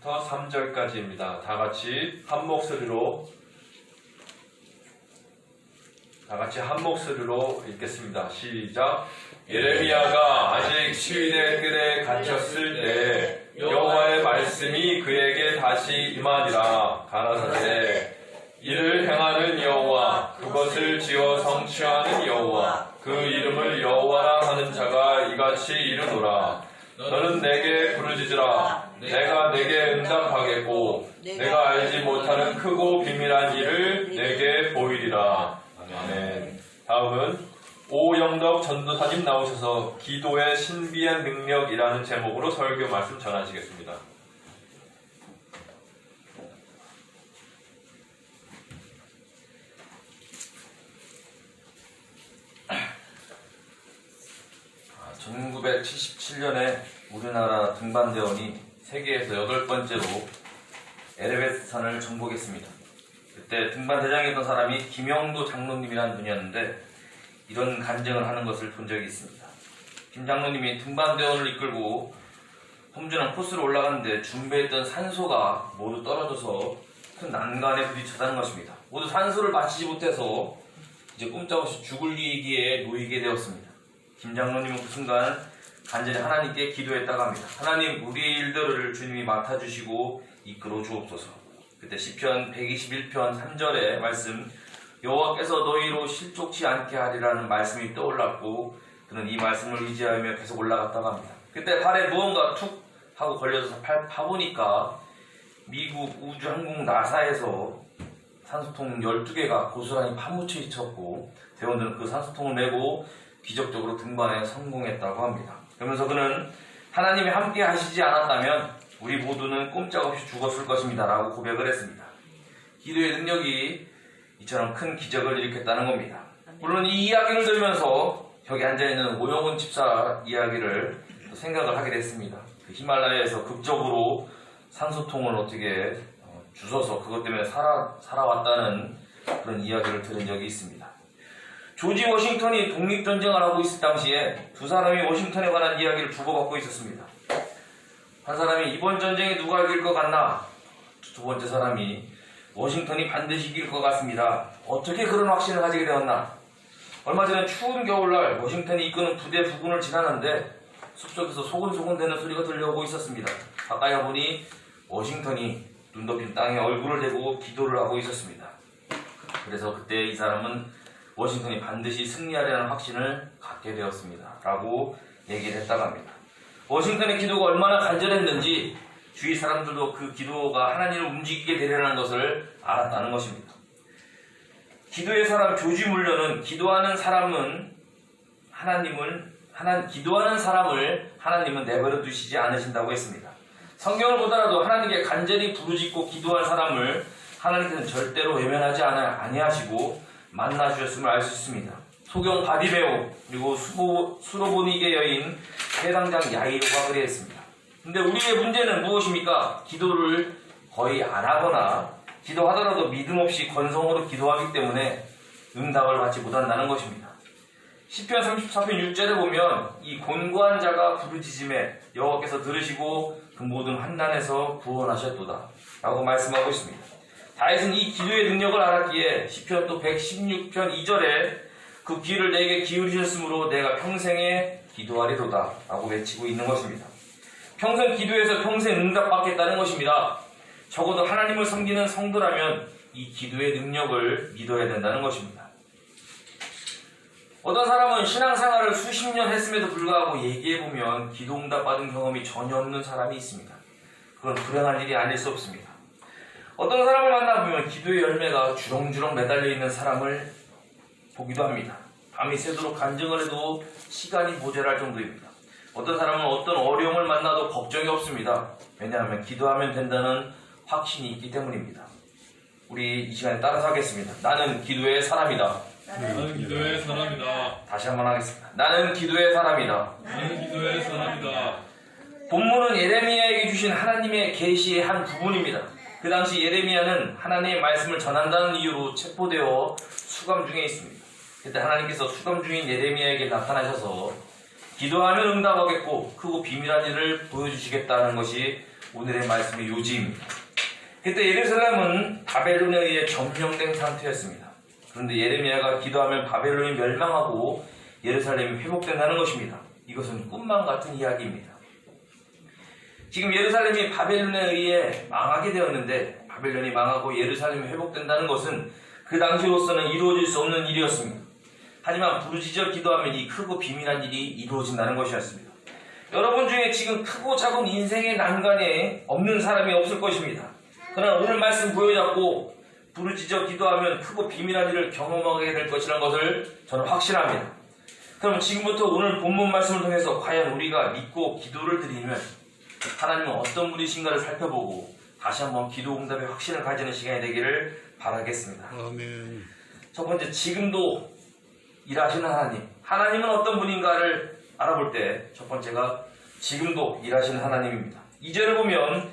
1절부터 3절까지입니다. 다 같이 한 목소리로 읽겠습니다. 시작. 예레미야가 아직 시인의 뜰에 갇혔을 때 여호와의 말씀이 그에게 다시 임하니라. 가라사대 이를 행하는 여호와, 그것을 지어 성취하는 여호와, 그 이름을 여호와라 하는 자가 이같이 이르노라. 너는 내게 부르짖으라. 내가 내게 응답하겠고 내가 알지 못하는 크고 비밀한 일을 내게 보이리라. 아멘. 다음은 오영덕 전도사님 나오셔서 기도의 신비한 능력이라는 제목으로 설교 말씀 전하시겠습니다. 아, 1977년에 우리나라 등반대원이 세계에서 8번째로 에베레스트산을 정복했습니다. 그때 등반대장이었던 사람이 김영도 장로님이라는 분이었는데 이런 간증을 하는 것을 본 적이 있습니다. 김 장로님이 등반대원을 이끌고 험준한 코스로 올라가는데 준비했던 산소가 모두 떨어져서 큰 난간에 부딪혔다는 것입니다. 모두 산소를 마시지 못해서 이제 꼼짝없이 죽을 위기에 놓이게 되었습니다. 김 장로님은 그 순간 간절히 하나님께 기도했다고 합니다. 하나님, 우리의 일들을 주님이 맡아주시고 이끌어 주옵소서. 그때 시편 121편 3절의 말씀, 여호와께서 너희로 실족치 않게 하리라는 말씀이 떠올랐고 그는 이 말씀을 의지하며 계속 올라갔다고 합니다. 그때 발에 무언가 툭 하고 걸려서 팔 파보니까 미국 우주항공 나사에서 산소통 12개가 고스란히 파묻혀 있었고 대원들은 그 산소통을 메고 기적적으로 등반에 성공했다고 합니다. 그러면서 그는 하나님이 함께 하시지 않았다면 우리 모두는 꼼짝없이 죽었을 것입니다 라고 고백을 했습니다. 기도의 능력이 이처럼 큰 기적을 일으켰다는 겁니다. 물론 이 이야기를 들으면서 여기 앉아있는 오영훈 집사 이야기를 생각을 하게 됐습니다. 그 히말라야에서 극적으로 산소통을 어떻게 주워서 그것 때문에 살아왔다는 그런 이야기를 들은 적이 있습니다. 조지 워싱턴이 독립전쟁을 하고 있을 당시에 두 사람이 워싱턴에 관한 이야기를 주고받고 있었습니다. 한 사람이 이번 전쟁에 누가 이길 것 같나? 두 번째 사람이 워싱턴이 반드시 이길 것 같습니다. 어떻게 그런 확신을 가지게 되었나? 얼마 전에 추운 겨울날 워싱턴이 이끄는 부대 부근을 지나는데 숲속에서 소곤소곤 되는 소리가 들려오고 있었습니다. 가까이 가보니 워싱턴이 눈 덮인 땅에 얼굴을 대고 기도를 하고 있었습니다. 그래서 그때 이 사람은 워싱턴이 반드시 승리하려는 확신을 갖게 되었습니다 라고 얘기를 했다고 합니다. 워싱턴의 기도가 얼마나 간절했는지 주위 사람들도 그 기도가 하나님을 움직이게 되려는 것을 알았다는 것입니다. 기도의 사람 조지 물러는 기도하는 사람을 하나님은 내버려 두시지 않으신다고 했습니다. 성경을 보더라도 하나님께 간절히 부르짖고 기도할 사람을 하나님께서는 절대로 외면하지 아니하시고 만나주셨음을 알 수 있습니다. 소경 바디메오 그리고 수로보니게 여인 해당장 야이로가 그랬습니다. 근데 우리의 문제는 무엇입니까? 기도를 거의 안 하거나 기도하더라도 믿음 없이 건성으로 기도하기 때문에 응답을 받지 못한다는 것입니다. 시편 34편 6절에 보면 이 곤고한 자가 부르짖음에 여호와께서 들으시고 그 모든 환난에서 구원하셨도다 라고 말씀하고 있습니다. 다윗은 이 기도의 능력을 알았기에 시편 또 116편 2절에 그 귀를 내게 기울이셨으므로 내가 평생에 기도하리로다 라고 외치고 있는 것입니다. 평생 기도해서 평생 응답받겠다는 것입니다. 적어도 하나님을 섬기는 성도라면 이 기도의 능력을 믿어야 된다는 것입니다. 어떤 사람은 신앙생활을 수십 년 했음에도 불구하고 얘기해보면 기도 응답받은 경험이 전혀 없는 사람이 있습니다. 그건 불행한 일이 아닐 수 없습니다. 어떤 사람을 만나보면 기도의 열매가 주렁주렁 매달려 있는 사람을 보기도 합니다. 밤이 새도록 간증을 해도 시간이 모자랄 정도입니다. 어떤 사람은 어떤 어려움을 만나도 걱정이 없습니다. 왜냐하면 기도하면 된다는 확신이 있기 때문입니다. 우리 이 시간에 따라서 하겠습니다. 나는 기도의 사람이다. 나는 기도의 사람이다. 다시 한번 하겠습니다. 나는 기도의 사람이다. 나는 기도의 사람이다. 본문은 예레미야에게 주신 하나님의 계시의 한 부분입니다. 그 당시 예레미야는 하나님의 말씀을 전한다는 이유로 체포되어 수감 중에 있습니다. 그때 하나님께서 수감 중인 예레미야에게 나타나셔서 기도하면 응답하겠고 크고 비밀한 일을 보여주시겠다는 것이 오늘의 말씀의 요지입니다. 그때 예루살렘은 바벨론에 의해 점령된 상태였습니다. 그런데 예레미야가 기도하면 바벨론이 멸망하고 예루살렘이 회복된다는 것입니다. 이것은 꿈만 같은 이야기입니다. 지금 예루살렘이 바벨론에 의해 망하게 되었는데 바벨론이 망하고 예루살렘이 회복된다는 것은 그 당시로서는 이루어질 수 없는 일이었습니다. 하지만 부르짖어 기도하면 이 크고 비밀한 일이 이루어진다는 것이었습니다. 여러분 중에 지금 크고 작은 인생의 난간에 없는 사람이 없을 것입니다. 그러나 오늘 말씀 부여잡고 부르짖어 기도하면 크고 비밀한 일을 경험하게 될 것이라는 것을 저는 확신합니다. 그럼 지금부터 오늘 본문 말씀을 통해서 과연 우리가 믿고 기도를 드리면 하나님은 어떤 분이신가를 살펴보고 다시 한번 기도 응답의 확신을 가지는 시간이 되기를 바라겠습니다. 아멘. 첫 번째, 지금도 일하시는 하나님. 하나님은 어떤 분인가를 알아볼 때 첫 번째가 지금도 일하시는 하나님입니다. 2절을 보면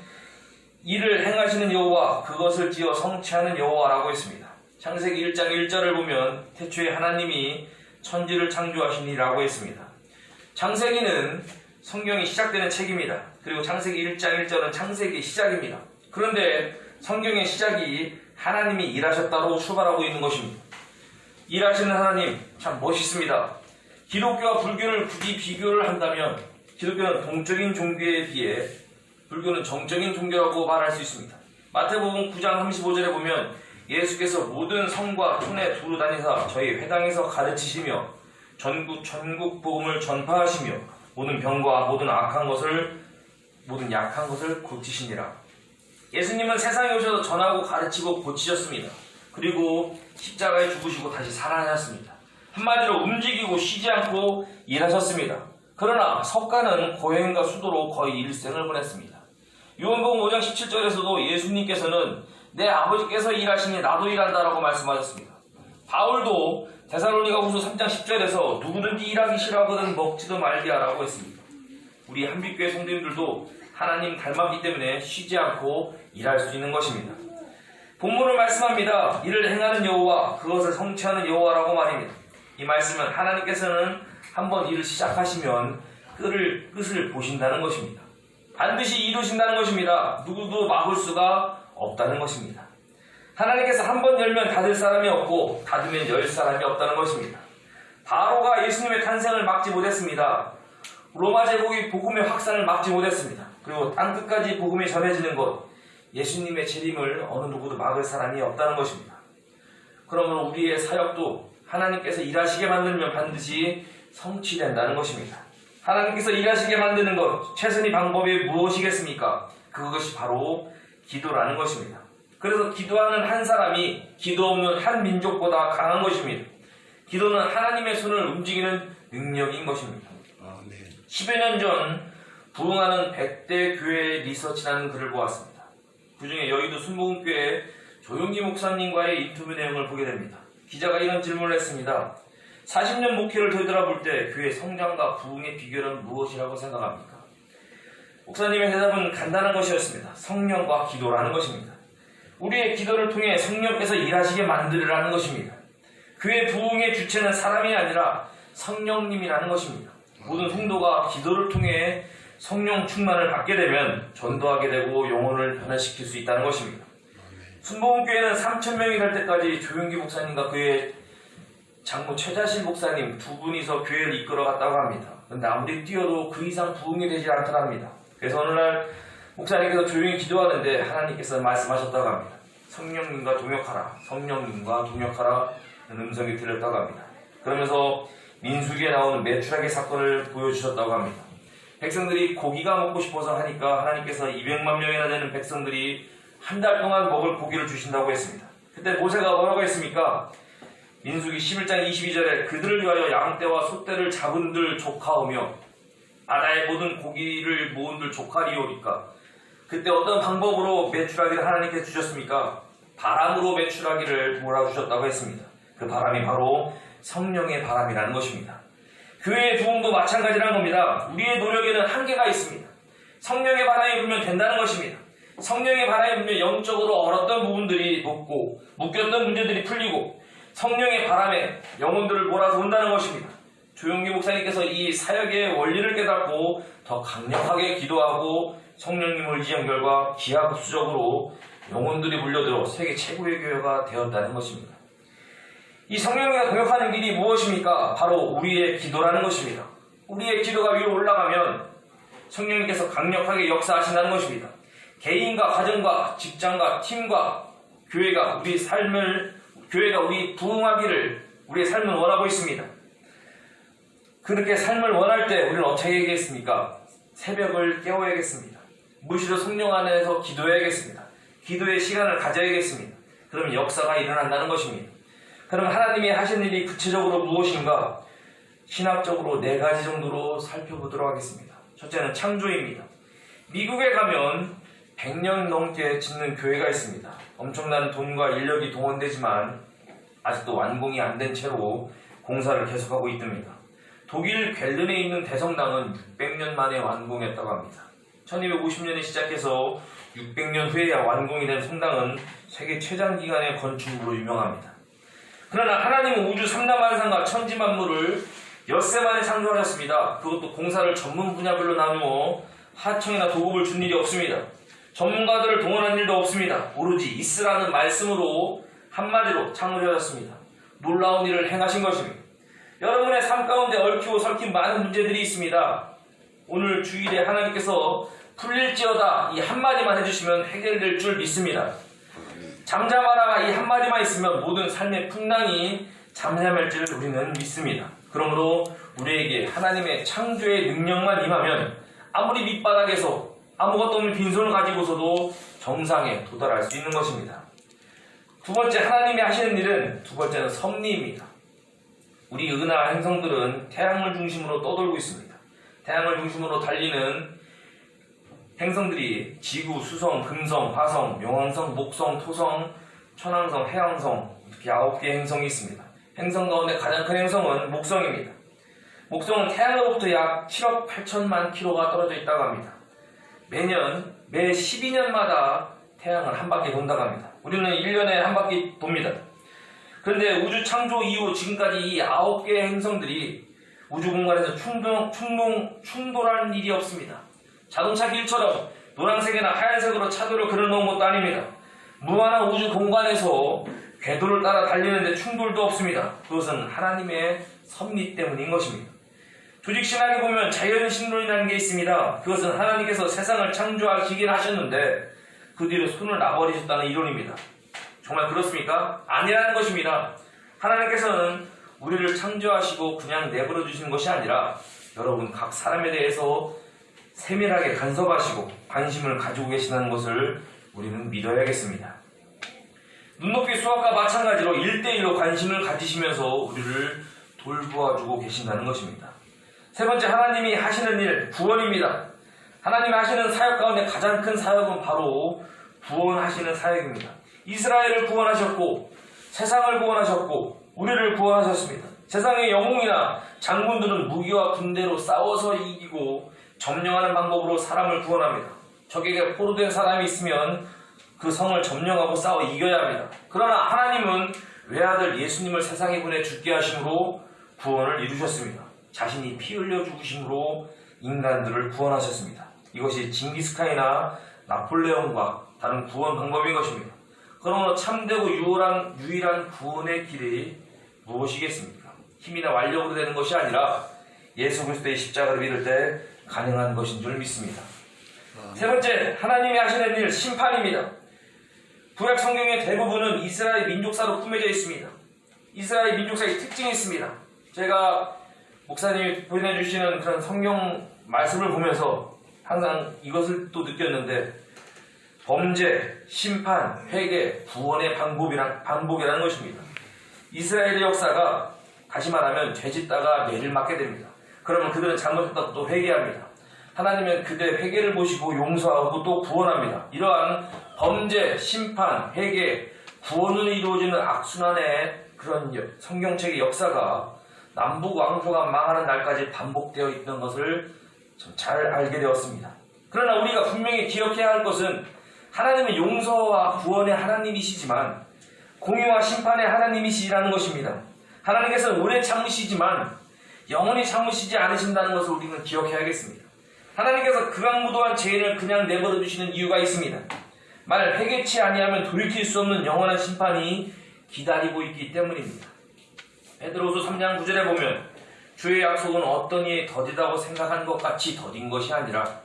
일을 행하시는 여호와, 그것을 지어 성취하는 여호와라고 했습니다. 창세기 1장 1절을 보면 태초에 하나님이 천지를 창조하시니라고 했습니다. 창세기는 성경이 시작되는 책입니다. 그리고 창세기 1장 1절은 창세기의 시작입니다. 그런데 성경의 시작이 하나님이 일하셨다로 출발하고 있는 것입니다. 일하시는 하나님 참 멋있습니다. 기독교와 불교를 굳이 비교를 한다면 기독교는 동적인 종교에 비해 불교는 정적인 종교라고 말할 수 있습니다. 마태복음 9장 35절에 보면 예수께서 모든 성과 촌에 두루 다니사 저희 회당에서 가르치시며 전국 복음을 전파하시며 모든 병과 모든 약한 것을 고치시니라. 예수님은 세상에 오셔서 전하고 가르치고 고치셨습니다. 그리고 십자가에 죽으시고 다시 살아나셨습니다. 한마디로 움직이고 쉬지 않고 일하셨습니다. 그러나 석가는 고행과 수도로 거의 일생을 보냈습니다. 요한복음 5장 17절에서도 예수님께서는 내 아버지께서 일하시니 나도 일한다라고 말씀하셨습니다. 바울도 데살로니가후서 3장 10절에서 누구든지 일하기 싫어하거든 먹지도 말기하라고 했습니다. 우리 한빛교회 성도님들도 하나님 닮았기 때문에 쉬지 않고 일할 수 있는 것입니다. 본문을 말씀합니다. 이를 행하는 여호와, 그것을 성취하는 여호와라고 말입니다. 이 말씀은 하나님께서는 한번 일을 시작하시면 끝을 보신다는 것입니다. 반드시 이루신다는 것입니다. 누구도 막을 수가 없다는 것입니다. 하나님께서 한번 열면 닫을 사람이 없고 닫으면 열 사람이 없다는 것입니다. 바로가 예수님의 탄생을 막지 못했습니다. 로마 제국이 복음의 확산을 막지 못했습니다. 그리고 땅끝까지 복음이 전해지는 것, 예수님의 재림을 어느 누구도 막을 사람이 없다는 것입니다. 그러므로 우리의 사역도 하나님께서 일하시게 만들면 반드시 성취된다는 것입니다. 하나님께서 일하시게 만드는 것, 최선의 방법이 무엇이겠습니까? 그것이 바로 기도라는 것입니다. 그래서 기도하는 한 사람이 기도 없는 한 민족보다 강한 것입니다. 기도는 하나님의 손을 움직이는 능력인 것입니다. 아멘. 10여 년 전 부흥하는 100대 교회 리서치라는 글을 보았습니다. 그 중에 여의도 순복음교회 조용기 목사님과의 인터뷰 내용을 보게 됩니다. 기자가 이런 질문을 했습니다. 40년 목회를 되돌아볼 때 교회 성장과 부흥의 비결은 무엇이라고 생각합니까? 목사님의 대답은 간단한 것이었습니다. 성령과 기도라는 것입니다. 우리의 기도를 통해 성령께서 일하시게 만들으라는 것입니다. 교회 부흥의 주체는 사람이 아니라 성령님이라는 것입니다. 모든 성도가 기도를 통해 성령 충만을 받게 되면 전도하게 되고 영혼을 변화시킬 수 있다는 것입니다. 순복음교회는 3,000명이 될 때까지 조용기 목사님과 그의 장모 최자실 목사님 두 분이서 교회를 이끌어 갔다고 합니다. 그런데 아무리 뛰어도 그 이상 부흥이 되지 않더랍니다. 그래서 어느 날 목사님께서 조용히 기도하는데 하나님께서 말씀하셨다고 합니다. 성령님과 동역하라, 성령님과 동역하라 라는 음성이 들렸다고 합니다. 그러면서 민수기에 나오는 메추라기 사건을 보여주셨다고 합니다. 백성들이 고기가 먹고 싶어서 하니까 하나님께서 200만 명이나 되는 백성들이 한 달 동안 먹을 고기를 주신다고 했습니다. 그때 모세가 뭐라고 했습니까? 민수기 11장 22절에 그들을 위하여 양떼와 소떼를 잡은들 조카오며 바다의 모든 고기를 모은들 조카리오니까. 그때 어떤 방법으로 메추라기를 하나님께 주셨습니까? 바람으로 메추라기를 몰아주셨다고 했습니다. 그 바람이 바로 성령의 바람이라는 것입니다. 교회의 부흥도 마찬가지라는 겁니다. 우리의 노력에는 한계가 있습니다. 성령의 바람이 불면 된다는 것입니다. 성령의 바람이 불면 영적으로 얼었던 부분들이 녹고 묶였던 문제들이 풀리고 성령의 바람에 영혼들을 몰아서 온다는 것입니다. 조용기 목사님께서 이 사역의 원리를 깨닫고 더 강력하게 기도하고 성령님을 이전 결과 기하급수적으로 영혼들이 몰려들어 세계 최고의 교회가 되었다는 것입니다. 이 성령님과 동역하는 길이 무엇입니까? 바로 우리의 기도라는 것입니다. 우리의 기도가 위로 올라가면 성령님께서 강력하게 역사하신다는 것입니다. 개인과 가정과 직장과 팀과 교회가 우리 부흥하기를 우리의 삶을 원하고 있습니다. 그렇게 삶을 원할 때 우리는 어떻게 해야겠습니까? 새벽을 깨워야겠습니다. 무시로 성령 안에서 기도해야겠습니다. 기도의 시간을 가져야겠습니다. 그러면 역사가 일어난다는 것입니다. 그럼 하나님이 하신 일이 구체적으로 무엇인가? 신학적으로 4가지 정도로 살펴보도록 하겠습니다. 첫째는 창조입니다. 미국에 가면 100년 넘게 짓는 교회가 있습니다. 엄청난 돈과 인력이 동원되지만 아직도 완공이 안 된 채로 공사를 계속하고 있답니다. 독일 괼른에 있는 대성당은 600년 만에 완공했다고 합니다. 1250년에 시작해서 600년 후에야 완공이 된 성당은 세계 최장기간의 건축물로 유명합니다. 그러나 하나님은 우주 삼라만상과 천지만물을 엿새 만에 창조하셨습니다. 그것도 공사를 전문 분야별로 나누어 하청이나 도급을 준 일이 없습니다. 전문가들을 동원한 일도 없습니다. 오로지 있으라는 말씀으로 한마디로 창조하셨습니다. 놀라운 일을 행하신 것입니다. 여러분의 삶 가운데 얽히고 설킨 많은 문제들이 있습니다. 오늘 주일에 하나님께서 풀릴지어다 이 한마디만 해주시면 해결될 줄 믿습니다. 잠잠하라 이 한마디만 있으면 모든 삶의 풍랑이 잠잠할 줄 우리는 믿습니다. 그러므로 우리에게 하나님의 창조의 능력만 임하면 아무리 밑바닥에서 아무것도 없는 빈손을 가지고서도 정상에 도달할 수 있는 것입니다. 두 번째, 하나님이 하시는 일은 두 번째는 섭리입니다. 우리 은하 행성들은 태양을 중심으로 떠돌고 있습니다. 태양을 중심으로 달리는 행성들이 지구, 수성, 금성, 화성, 명왕성, 목성, 토성, 천왕성, 해왕성 이렇게 9개의 행성이 있습니다. 행성 가운데 가장 큰 행성은 목성입니다. 목성은 태양으로부터 약 7억 8천만 킬로가 떨어져 있다고 합니다. 매 12년마다 태양을 한 바퀴 돈다고 합니다. 우리는 1년에 한 바퀴 돕니다. 그런데 우주 창조 이후 지금까지 이 9개의 행성들이 우주 공간에서 충돌하는 일이 없습니다. 자동차 길처럼 노란색이나 하얀색으로 차도를 그려놓은 것도 아닙니다. 무한한 우주 공간에서 궤도를 따라 달리는데 충돌도 없습니다. 그것은 하나님의 섭리 때문인 것입니다. 조직신학에 보면 자연신론이라는 게 있습니다. 그것은 하나님께서 세상을 창조하시긴 하셨는데 그 뒤로 손을 놔버리셨다는 이론입니다. 정말 그렇습니까? 아니라는 것입니다. 하나님께서는 우리를 창조하시고 그냥 내버려 주시는 것이 아니라 여러분 각 사람에 대해서 세밀하게 간섭하시고 관심을 가지고 계시다는 것을 우리는 믿어야겠습니다. 눈높이 수학과 마찬가지로 1대1로 관심을 가지시면서 우리를 돌보아주고 계신다는 것입니다. 세 번째, 하나님이 하시는 일, 구원입니다. 하나님이 하시는 사역 가운데 가장 큰 사역은 바로 구원하시는 사역입니다. 이스라엘을 구원하셨고 세상을 구원하셨고 우리를 구원하셨습니다. 세상의 영웅이나 장군들은 무기와 군대로 싸워서 이기고 점령하는 방법으로 사람을 구원합니다. 적에게 포로된 사람이 있으면 그 성을 점령하고 싸워 이겨야 합니다. 그러나 하나님은 외아들 예수님을 세상에 보내 죽게 하심으로 구원을 이루셨습니다. 자신이 피 흘려 죽으심으로 인간들을 구원하셨습니다. 이것이 징기스칸이나 나폴레옹과 다른 구원 방법인 것입니다. 그러므로 참되고 유일한 구원의 길이 무엇이겠습니까? 힘이나 완력으로 되는 것이 아니라 예수 그리스도의 십자가를 믿을 때 가능한 것인 줄 믿습니다. 세 번째, 하나님이 하시는 일, 심판입니다. 구약 성경의 대부분은 이스라엘 민족사로 꾸며져 있습니다. 이스라엘 민족사의 특징이 있습니다. 제가 목사님이 보내주시는 그런 성경 말씀을 보면서 항상 이것을 또 느꼈는데 범죄, 심판, 회개, 구원의 반복이라는 것입니다. 이스라엘의 역사가 다시 말하면 죄짓다가 매를 맞게 됩니다. 그러면 그들은 잘못했다고 또 회개합니다. 하나님은 그들의 회개를 보시고 용서하고 또 구원합니다. 이러한 범죄, 심판, 회개, 구원으로 이루어지는 악순환의 그런 성경책의 역사가 남북 왕조가 망하는 날까지 반복되어 있던 것을 잘 알게 되었습니다. 그러나 우리가 분명히 기억해야 할 것은 하나님은 용서와 구원의 하나님이시지만 공의와 심판의 하나님이시라는 것입니다. 하나님께서는 오래 참으시지만 영원히 참으시지 않으신다는 것을 우리는 기억해야겠습니다. 하나님께서 극악무도한 죄인을 그냥 내버려 두시는 이유가 있습니다. 만일 회개치 아니하면 돌이킬 수 없는 영원한 심판이 기다리고 있기 때문입니다. 베드로후서 3장 9절에 보면 주의 약속은 어떤 이에 더디다고 생각한 것 같이 더딘 것이 아니라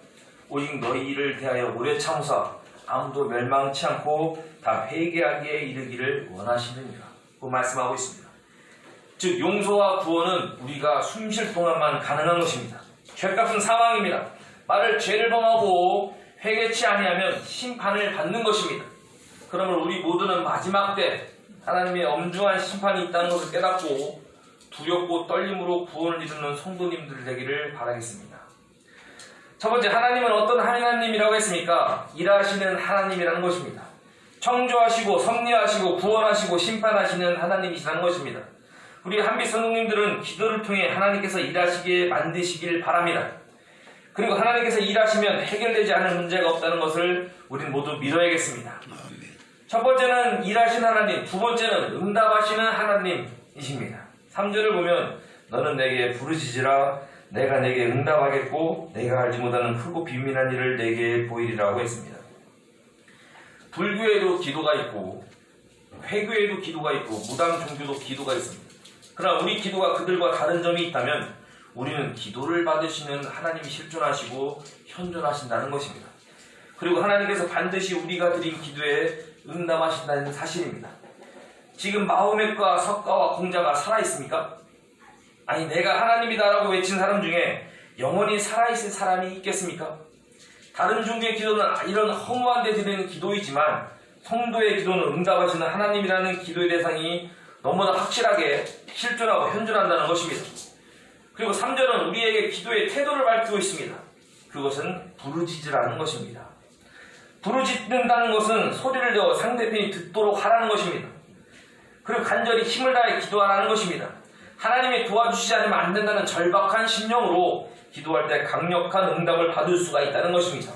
오직 너희를 대하여 오래 참으사 아무도 멸망치 않고 다 회개하기에 이르기를 원하시느니라 고 말씀하고 있습니다. 즉 용서와 구원은 우리가 숨 쉴 동안만 가능한 것입니다. 죄값은 사망입니다. 말을 죄를 범하고 회개치 아니하면 심판을 받는 것입니다. 그러므로 우리 모두는 마지막 때 하나님의 엄중한 심판이 있다는 것을 깨닫고 두렵고 떨림으로 구원을 이루는 성도님들 되기를 바라겠습니다. 첫 번째, 하나님은 어떤 하나님이라고 했습니까? 일하시는 하나님이라는 것입니다. 창조하시고 섭리하시고 구원하시고 심판하시는 하나님이시라는 것입니다. 우리 한빛 성도님들은 기도를 통해 하나님께서 일하시게 만드시길 바랍니다. 그리고 하나님께서 일하시면 해결되지 않을 문제가 없다는 것을 우리는 모두 믿어야겠습니다. 첫 번째는 일하시는 하나님, 두 번째는 응답하시는 하나님이십니다. 3절을 보면 너는 내게 부르짖으라 내가 내게 응답하겠고 내가 알지 못하는 크고 비밀한 일을 내게 보이리라고 했습니다. 불교에도 기도가 있고 회교에도 기도가 있고 무당 종교도 기도가 있습니다. 그러나 우리 기도가 그들과 다른 점이 있다면 우리는 기도를 받으시는 하나님이 실존하시고 현존하신다는 것입니다. 그리고 하나님께서 반드시 우리가 드린 기도에 응답하신다는 사실입니다. 지금 마호멧과 석가와 공자가 살아있습니까? 아니 내가 하나님이다라고 외친 사람 중에 영원히 살아있을 사람이 있겠습니까? 다른 종교의 기도는 이런 허무한 데 드리는 기도이지만 성도의 기도는 응답하시는 하나님이라는 기도의 대상이 너무나 확실하게 실존하고 현존한다는 것입니다. 그리고 3절은 우리에게 기도의 태도를 밝히고 있습니다. 그것은 부르짖으라는 것입니다. 부르짖는다는 것은 소리를 내어 상대편이 듣도록 하라는 것입니다. 그리고 간절히 힘을 다해 기도하라는 것입니다. 하나님이 도와주시지 않으면 안 된다는 절박한 심령으로 기도할 때 강력한 응답을 받을 수가 있다는 것입니다.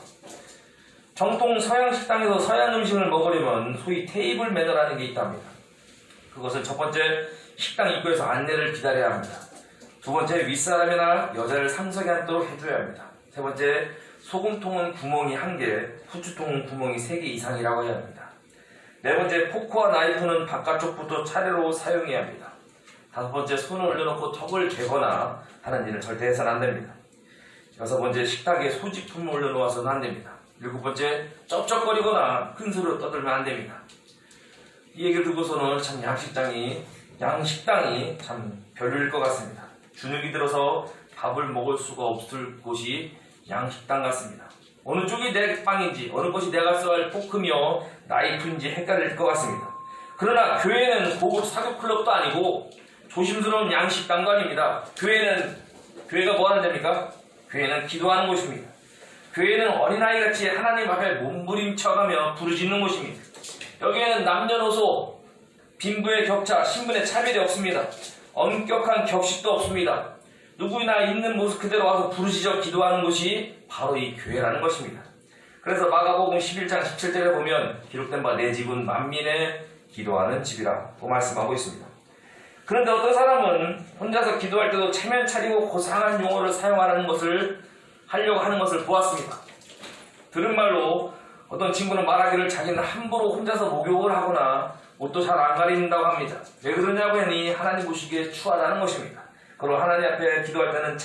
정통 서양 식당에서 서양 음식을 먹으려면 소위 테이블 매너라는 게 있답니다. 그것은 첫 번째, 식당 입구에서 안내를 기다려야 합니다. 두 번째, 윗사람이나 여자를 상석에 앉도록 해줘야 합니다. 세 번째, 소금통은 구멍이 1개, 후추통은 구멍이 3개 이상이라고 해야 합니다. 네 번째, 포크와 나이프는 바깥쪽부터 차례로 사용해야 합니다. 다섯 번째, 손을 올려놓고 턱을 괴거나 하는 일은 절대 해서는 안 됩니다. 여섯 번째, 식탁에 소지품을 올려놓아서는 안 됩니다. 일곱 번째, 쩝쩝거리거나 큰 소리로 떠들면 안 됩니다. 이 얘기를 듣고서는 참 양식당이 참 별로일 것 같습니다. 주눅이 들어서 밥을 먹을 수가 없을 곳이 양식당 같습니다. 어느 쪽이 내 빵인지 어느 것이 내가 써야 할 포크며 나이프인지 헷갈릴 것 같습니다. 그러나 교회는 고급 사교클럽도 아니고 조심스러운 양식당도 아닙니다. 교회가 뭐 하는 데입니까? 교회는 기도하는 곳입니다. 교회는 어린아이같이 하나님 앞에 몸부림쳐가며 부르짖는 곳입니다. 여기에는 남녀노소, 빈부의 격차, 신분의 차별이 없습니다. 엄격한 격식도 없습니다. 누구나 있는 모습 그대로 와서 부르짖어 기도하는 곳이 바로 이 교회라는 것입니다. 그래서 마가복음 11장 17절에 보면 기록된 바 내 집은 만민의 기도하는 집이라고 말씀하고 있습니다. 그런데 어떤 사람은 혼자서 기도할 때도 체면 차리고 고상한 용어를 사용하는 것을 하려고 하는 것을 보았습니다. 들은 말로 어떤 친구는 말하기를 자기는 함부로 혼자서 목욕을 하거나 옷도 잘 안 가린다고 합니다. 왜 그러냐고 하니 하나님 보시기에 추하다는 것입니다. 그리고 하나님 앞에 기도할 때는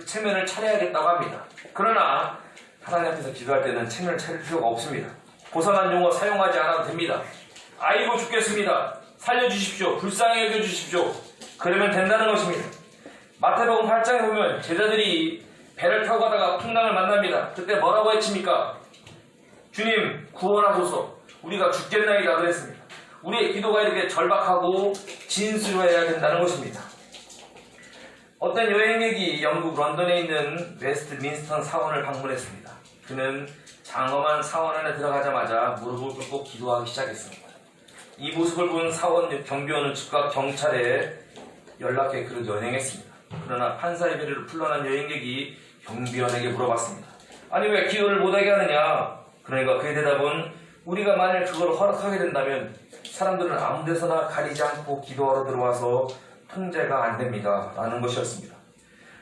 체면을 차려야겠다고 합니다. 그러나 하나님 앞에서 기도할 때는 체면을 차릴 필요가 없습니다. 고상한 용어 사용하지 않아도 됩니다. 아이고 죽겠습니다. 살려주십시오. 불쌍히 여겨주십시오. 그러면 된다는 것입니다. 마태복음 8장에 보면 제자들이 배를 타고 가다가 풍랑을 만납니다. 그때 뭐라고 외칩니까? 주님 구원하소서. 우리가 죽겠나이다 그랬습니다. 우리의 기도가 이렇게 절박하고 진수해야 된다는 것입니다. 어떤 여행객이 영국 런던에 있는 웨스트민스터 사원을 방문했습니다. 그는 장엄한 사원 안에 들어가자마자 무릎을 꿇고 기도하기 시작했습니다. 이 모습을 본 사원 경비원은 즉각 경찰에 연락해 그를 연행했습니다. 그러나 판사의 배려를 풀러난 여행객이 경비원에게 물어봤습니다. 아니 왜 기도를 못하게 하느냐? 그러니까 그의 대답은 우리가 만일 그걸 허락하게 된다면 사람들은 아무 데서나 가리지 않고 기도하러 들어와서 통제가 안 됩니다. 라는 것이었습니다.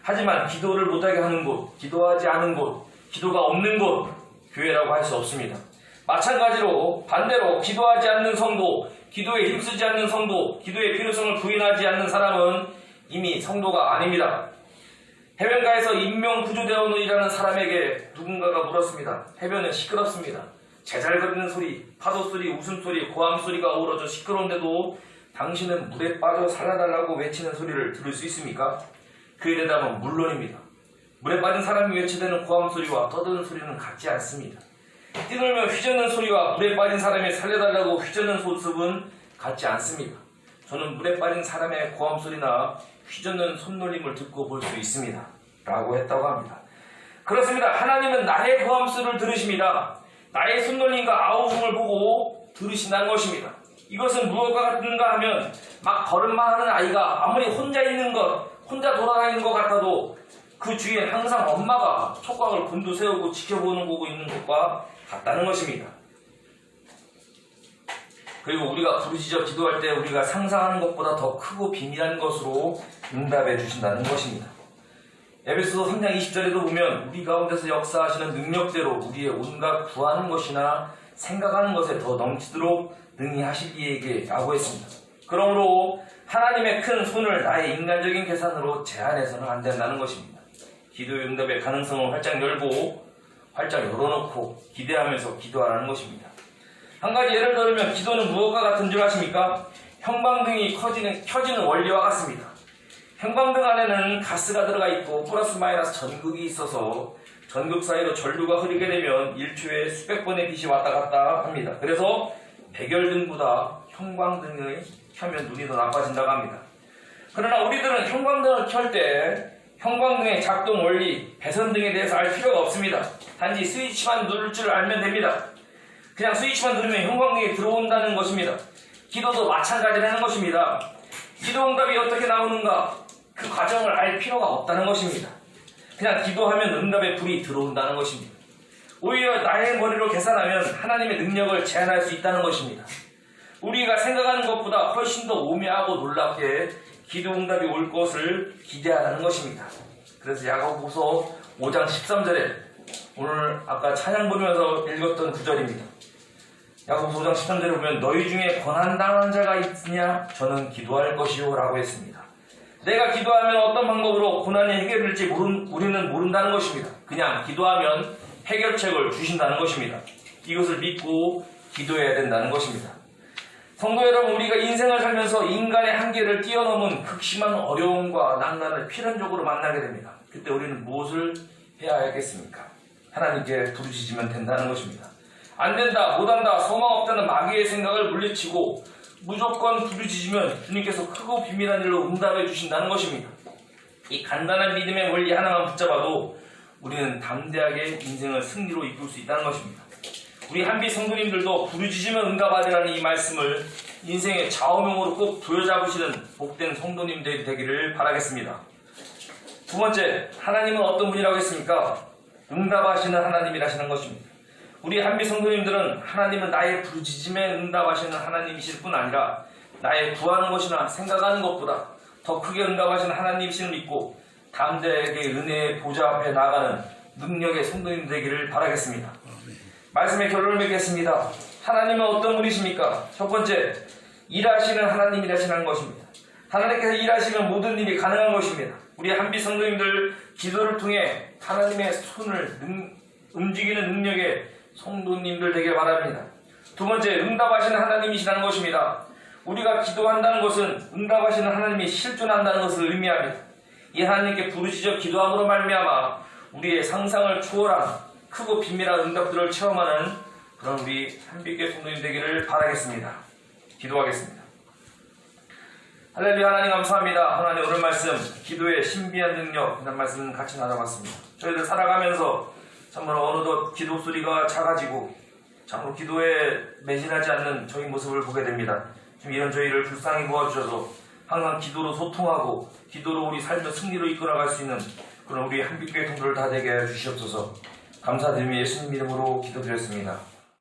하지만 기도를 못하게 하는 곳, 기도하지 않은 곳, 기도가 없는 곳, 교회라고 할 수 없습니다. 마찬가지로 반대로 기도하지 않는 성도, 기도에 힘쓰지 않는 성도, 기도의 필요성을 부인하지 않는 사람은 이미 성도가 아닙니다. 해변가에서 인명구조대원이라는 사람에게 누군가가 물었습니다. 해변은 시끄럽습니다. 제잘거리는 소리, 파도소리, 웃음소리, 고함소리가 어우러져 시끄러운데도 당신은 물에 빠져 살아달라고 외치는 소리를 들을 수 있습니까? 그의 대답은 물론입니다. 물에 빠진 사람이 외치대는 고함소리와 떠드는 소리는 같지 않습니다. 뛰놀며 휘젓는 소리와 물에 빠진 사람이 살려달라고 휘젓는 모습은 같지 않습니다. 저는 물에 빠진 사람의 고함소리나 휘젓는 손놀림을 듣고 볼 수 있습니다. 라고 했다고 합니다. 그렇습니다. 하나님은 나의 고함소리를 들으십니다. 나의 손놀림과 아우성을 보고 들으신다는 것입니다. 이것은 무엇과 같은가 하면 막 걸음만 하는 아이가 아무리 혼자 있는 것, 혼자 돌아다니는 것 같아도 그 주위에 항상 엄마가 촉각을 곤두세우고 지켜보는 거고 있는 것과 같다는 것입니다. 그리고 우리가 부르짖어 기도할 때 우리가 상상하는 것보다 더 크고 비밀한 것으로 응답해 주신다는 것입니다. 에베소서 3장 20절에도 보면 우리 가운데서 역사하시는 능력대로 우리의 온갖 구하는 것이나 생각하는 것에 더 넘치도록 능히 하실 이에게 라고 했습니다. 그러므로 하나님의 큰 손을 나의 인간적인 계산으로 제한해서는 안 된다는 것입니다. 기도의 응답의 가능성을 활짝 열고 활짝 열어놓고 기대하면서 기도하라는 것입니다. 한 가지 예를 들면 기도는 무엇과 같은 줄 아십니까? 형광등이 켜지는 원리와 같습니다. 형광등 안에는 가스가 들어가 있고 플러스 마이너스 전극이 있어서 전극 사이로 전류가 흐르게 되면 1초에 수백 번의 빛이 왔다 갔다 합니다. 그래서 백열등보다 형광등을 켜면 눈이 더 나빠진다고 합니다. 그러나 우리들은 형광등을 켤 때 형광등의 작동 원리, 배선등에 대해서 알 필요가 없습니다. 단지 스위치만 누를 줄 알면 됩니다. 그냥 스위치만 누르면 형광등이 들어온다는 것입니다. 기도도 마찬가지라는 것입니다. 기도 응답이 어떻게 나오는가 그 과정을 알 필요가 없다는 것입니다. 그냥 기도하면 응답의 불이 들어온다는 것입니다. 오히려 나의 머리로 계산하면 하나님의 능력을 제한할 수 있다는 것입니다. 우리가 생각하는 것보다 훨씬 더 오묘하고 놀랍게 기도 응답이 올 것을 기대하라는 것입니다. 그래서 야고보서 5장 13절에 오늘 아까 찬양 부르면서 읽었던 구절입니다. 야고보서 5장 13절에 보면 너희 중에 고난당한 자가 있으냐 저는 기도할 것이요 라고 했습니다. 내가 기도하면 어떤 방법으로 고난이 해결될지 우리는 모른다는 것입니다. 그냥 기도하면 해결책을 주신다는 것입니다. 이것을 믿고 기도해야 된다는 것입니다. 성도 여러분, 우리가 인생을 살면서 인간의 한계를 뛰어넘은 극심한 어려움과 난간을 필연적으로 만나게 됩니다. 그때 우리는 무엇을 해야 하겠습니까? 하나님께 부르짖으면 된다는 것입니다. 안 된다, 못한다, 소망 없다는 마귀의 생각을 물리치고 무조건 부르짖으면 주님께서 크고 비밀한 일로 응답해 주신다는 것입니다. 이 간단한 믿음의 원리 하나만 붙잡아도 우리는 담대하게 인생을 승리로 이끌 수 있다는 것입니다. 우리 한비 성도님들도 부르짖으면 응답하리라는 이 말씀을 인생의 좌우명으로 꼭 부여잡으시는 복된 성도님들이 되기를 바라겠습니다. 두 번째, 하나님은 어떤 분이라고 했습니까? 응답하시는 하나님이라시는 것입니다. 우리 한비 성도님들은 하나님은 나의 부르짖음에 응답하시는 하나님이실 뿐 아니라 나의 구하는 것이나 생각하는 것보다 더 크게 응답하시는 하나님이심을 믿고 담대하게 은혜의 보좌 앞에 나아가는 능력의 성도님 되기를 바라겠습니다. 말씀의 결론을 맺겠습니다. 하나님은 어떤 분이십니까? 첫 번째, 일하시는 하나님이라시는 것입니다. 하나님께서 일하시면 모든 일이 가능한 것입니다. 우리 한비 성도님들 기도를 통해 하나님의 손을 움직이는 능력의 성도님들 되길 바랍니다. 두 번째, 응답하시는 하나님이시라는 것입니다. 우리가 기도한다는 것은 응답하시는 하나님이 실존한다는 것을 의미합니다. 이 하나님께 부르짖어 기도함으로 말미암아 우리의 상상을 초월한 크고 비밀한 응답들을 체험하는 그런 우리 한비교회 성도님 되기를 바라겠습니다. 기도하겠습니다. 할렐루야. 하나님 감사합니다. 하나님 오늘 말씀 기도의 신비한 능력 이런 말씀 같이 나눠봤습니다. 저희들 살아가면서 참으로 어느덧 기도 소리가 작아지고 참으로 기도에 매진하지 않는 저희 모습을 보게 됩니다. 지금 이런 저희를 불쌍히 도와주셔서 항상 기도로 소통하고 기도로 우리 삶을 승리로 이끌어갈 수 있는 그런 우리 한빛교회 성도들 다 되게 해주시옵소서. 감사드리며 예수님 이름으로 기도드렸습니다.